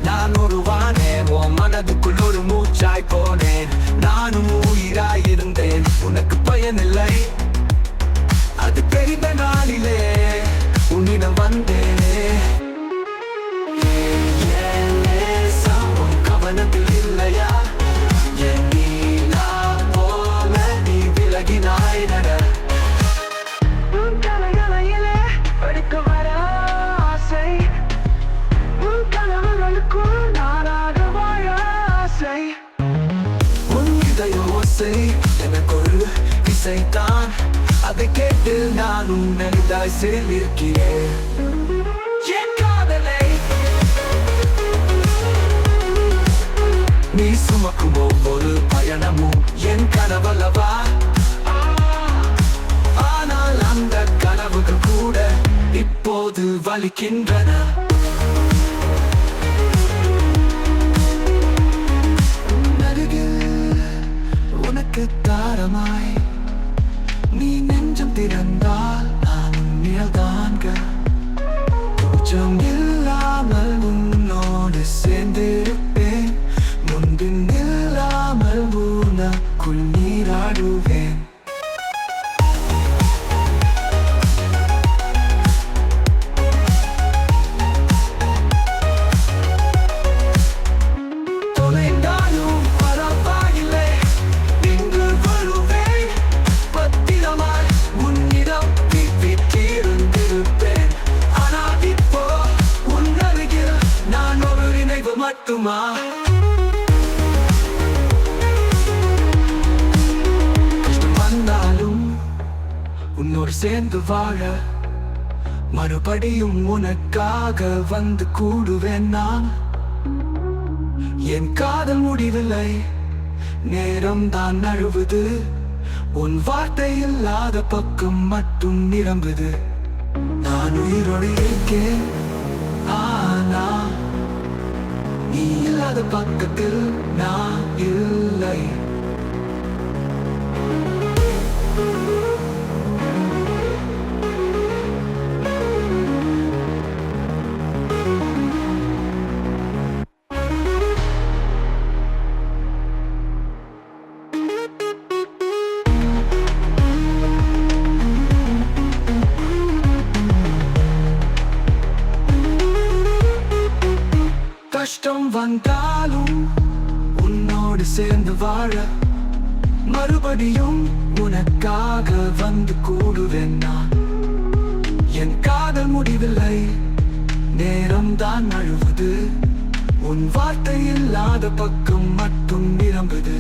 நான் உருவானேன், உன் மனதுக்குள் ஒரு மூச்சாய் போனேன். நானும் உயிராயிருந்தேன், உனக்கு பயனில்லை. அது தெரிந்த நாளிலே உன்னிடம் வந்தேனே. என் நேசம் உன் கவனத்தில் இல்லையா? என் நீலா போல நீ விலகினாய் நட. உன் கலையிலே படிக்க வர ஆசை, உன் கனவுகளுக்குள் நானாக வாழ ஆசை. உன் இதய ஓசை எனக்கொரு இசைத்தான், அதை கேட்டு நானும் நெருதாய் சேர்ந்திருக்கிறேன். என் காதலை நீ சுமக்கும் ஒவ்வொரு பயணமும் என் கனவல்லவா? ஆனால் அந்த கனவுகள் கூட இப்போது வலிக்கின்றன. நடுவில் உனக்கு தாரமாய் நீ நெஞ்சம் திறந்தால் நான் நிழல்தான்க. கொஞ்சம் இல்லாமல் உன்னோடு சேர்ந்திருப்பேன், முன்பின் இல்லாமல் உனக்குள் நீராடுவேன். தொலைந்தாலும் பரவாயில்லை, இங்கு வருவேன் பத்திரமாய் உன்னிடம் வீட்டிருந்திருப்பேன். ஆனால் இப்போ உன் அருகில் நான் ஒரு நினைவு மட்டுமா? கஷ்டம் வந்தாலும் உன்னோடு சேர்ந்து வாழ மறுபடியும் உனக்காக வந்து கூடுவேன் நான். என் காதல் முடிவில்லை, நேரம் தான் நழுவுது. உன் வார்த்தை இல்லாத பக்கம் மட்டும் நிரம்புது. நான் உயிரோடு இருக்கேன், ஆனா நீ இல்லாத பக்கத்தில் நான் இல்லை. கஷ்டம் வந்தாலும் உன்னோடு சேர்ந்து வாழ மறுபடியும் உனக்காக வந்து கூடுவேன் நான். என் காதல் முடிவில்லை, நேரம் தான் அழுவது. உன் வார்த்தை இல்லாத பக்கம் மட்டும் நிரம்புது.